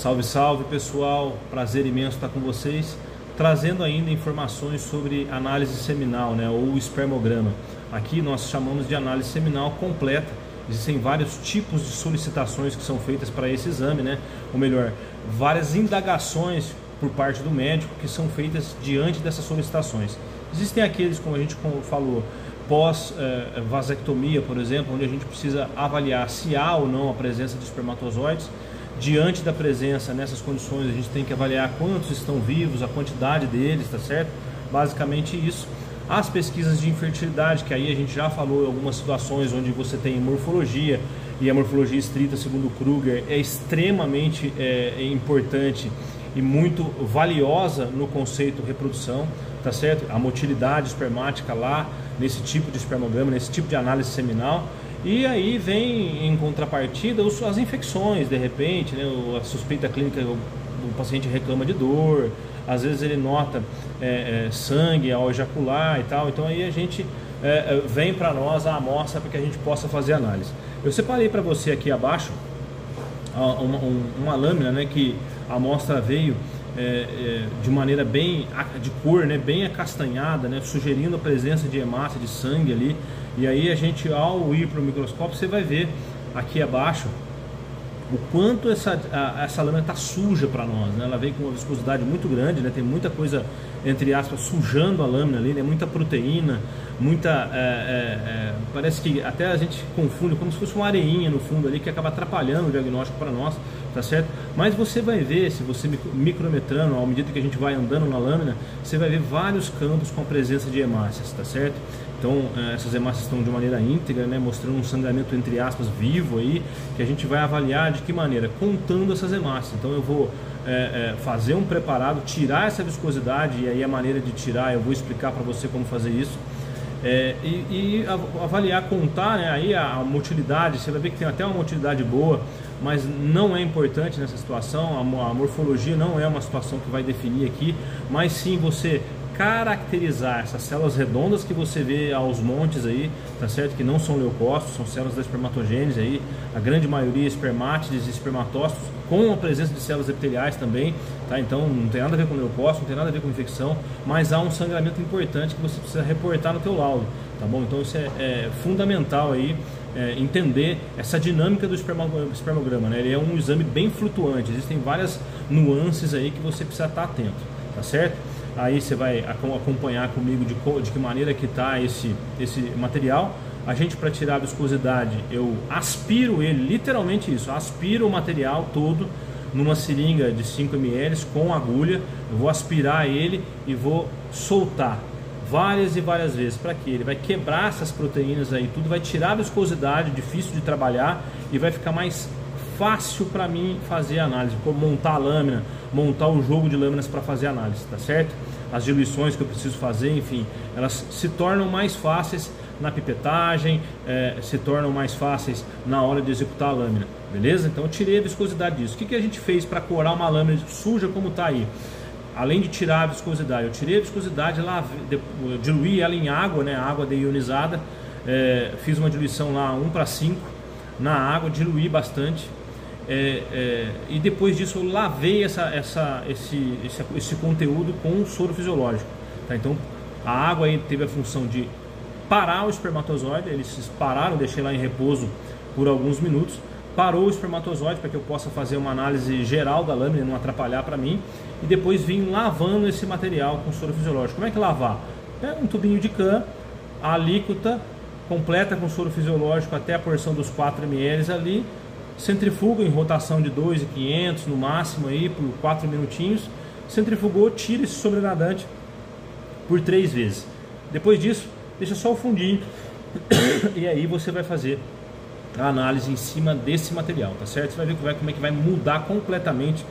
Salve, salve pessoal, prazer imenso estar com vocês, trazendo ainda informações sobre análise seminal, né, ou espermograma. Aqui nós chamamos de análise seminal completa. Existem vários tipos de solicitações que são feitas para esse exame, né, ou melhor, várias indagações por parte do médico que são feitas diante dessas solicitações. Existem aqueles, como a gente falou, pós-vasectomia, por exemplo, onde a gente precisa avaliar se há ou não a presença de espermatozoides. Diante da presença nessas condições, a gente tem que avaliar quantos estão vivos, a quantidade deles, tá certo? Basicamente isso. As pesquisas de infertilidade, que aí a gente já falou em algumas situações onde você tem morfologia, e a morfologia estrita, segundo Kruger, é extremamente importante e muito valiosa no conceito reprodução, tá certo? A motilidade espermática lá, nesse tipo de espermograma, nesse tipo de análise seminal. E aí vem em contrapartida as infecções, de repente, né, a suspeita clínica, o paciente reclama de dor, às vezes ele nota sangue ao ejacular e tal, então aí a gente vem para nós a amostra para que a gente possa fazer análise. Eu separei para você aqui abaixo uma lâmina, né, que a amostra veio de maneira bem de cor, né, bem acastanhada, né, sugerindo a presença de hemácia, de sangue ali. E aí a gente, ao ir para o microscópio, você vai ver aqui abaixo o quanto essa lâmina está suja para nós, né? Ela vem com uma viscosidade muito grande, né? Tem muita coisa, entre aspas, sujando a lâmina ali, né? Muita proteína, muita... parece que até a gente confunde como se fosse uma areinha no fundo ali, que acaba atrapalhando o diagnóstico para nós, tá certo? Mas você vai ver, se você micrometrando, à medida que a gente vai andando na lâmina, você vai ver vários campos com a presença de hemácias, tá certo? Então essas hemácias estão de maneira íntegra, né, mostrando um sangramento entre aspas vivo aí, que a gente vai avaliar de que maneira? Contando essas hemácias. Então eu vou fazer um preparado, tirar essa viscosidade, e aí a maneira de tirar eu vou explicar para você como fazer isso. E avaliar, contar, né, aí a motilidade. Você vai ver que tem até uma motilidade boa, mas não é importante nessa situação. A morfologia não é uma situação que vai definir aqui, mas sim você caracterizar essas células redondas que você vê aos montes aí, tá certo? Que não são leucócitos, são células da espermatogênese aí, a grande maioria espermátides e espermatócitos, com a presença de células epiteliais também, tá? Então não tem nada a ver com leucócito, não tem nada a ver com infecção, mas há um sangramento importante que você precisa reportar no teu laudo, tá bom? Então isso é fundamental aí, entender essa dinâmica do espermograma, né? Ele é um exame bem flutuante, existem várias nuances aí que você precisa estar atento, tá certo? Aí você vai acompanhar comigo de que maneira que está esse material. A gente, para tirar a viscosidade, eu aspiro ele, literalmente isso, aspiro o material todo numa seringa de 5 ml com agulha. Eu vou aspirar ele e vou soltar várias e várias vezes. Para que ele vai quebrar essas proteínas aí, tudo vai tirar a viscosidade, difícil de trabalhar, e vai ficar mais fácil para mim fazer a análise, como montar a lâmina, montar o jogo de lâminas para fazer a análise, tá certo? As diluições que eu preciso fazer, enfim, elas se tornam mais fáceis na pipetagem, se tornam mais fáceis na hora de executar a lâmina, beleza? Então eu tirei a viscosidade disso. O que a gente fez para corar uma lâmina suja como está aí? Além de tirar a viscosidade, eu tirei a viscosidade, diluí ela em água, né, água deionizada, fiz uma diluição lá 1:5 na água, diluí bastante. E depois disso eu lavei esse conteúdo com soro fisiológico, tá? Então a água aí teve a função de parar o espermatozoide, eles se pararam, deixei lá em repouso por alguns minutos, parou o espermatozoide para que eu possa fazer uma análise geral da lâmina e não atrapalhar para mim, e depois vim lavando esse material com soro fisiológico. Como é que lavar? Pega um tubinho de can, a alíquota, completa com soro fisiológico até a porção dos 4 ml ali, centrifuga em rotação de 2.500 no máximo aí por 4 minutinhos, centrifugou, tira esse sobrenadante por 3 vezes. Depois disso, deixa só o fundinho e aí você vai fazer a análise em cima desse material, tá certo? Você vai ver como é que vai mudar completamente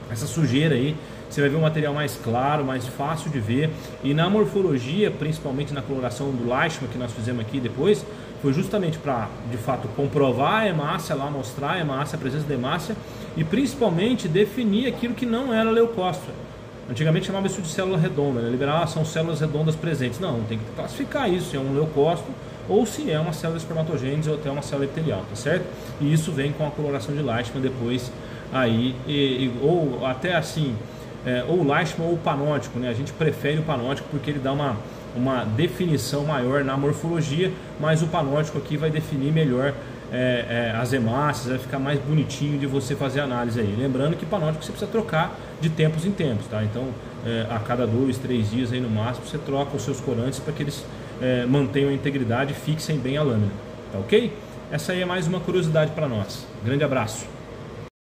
essa sujeira aí. Você vai ver um material mais claro, mais fácil de ver. E na morfologia, principalmente na coloração do Leishman que nós fizemos aqui depois, foi justamente para, de fato, comprovar a hemácia lá, mostrar a hemácia, a presença da hemácia, e principalmente definir aquilo que não era leucócito. Antigamente chamava isso de célula redonda, né? Liberar, são células redondas presentes. Não, tem que classificar isso, se é um leucócito ou se é uma célula espermatogênese ou até uma célula epitelial, tá certo? E isso vem com a coloração de Leishman depois aí, ou até assim, ou o Leishman ou o panótico, né? A gente prefere o panótico porque ele dá uma definição maior na morfologia, mas o panótico aqui vai definir melhor as hemácias, vai ficar mais bonitinho de você fazer a análise aí. Lembrando que panótico você precisa trocar de tempos em tempos, tá? Então a cada 2, 3 dias aí no máximo você troca os seus corantes para que eles mantenham a integridade e fixem bem a lâmina, tá ok? Essa aí é mais uma curiosidade para nós. Grande abraço!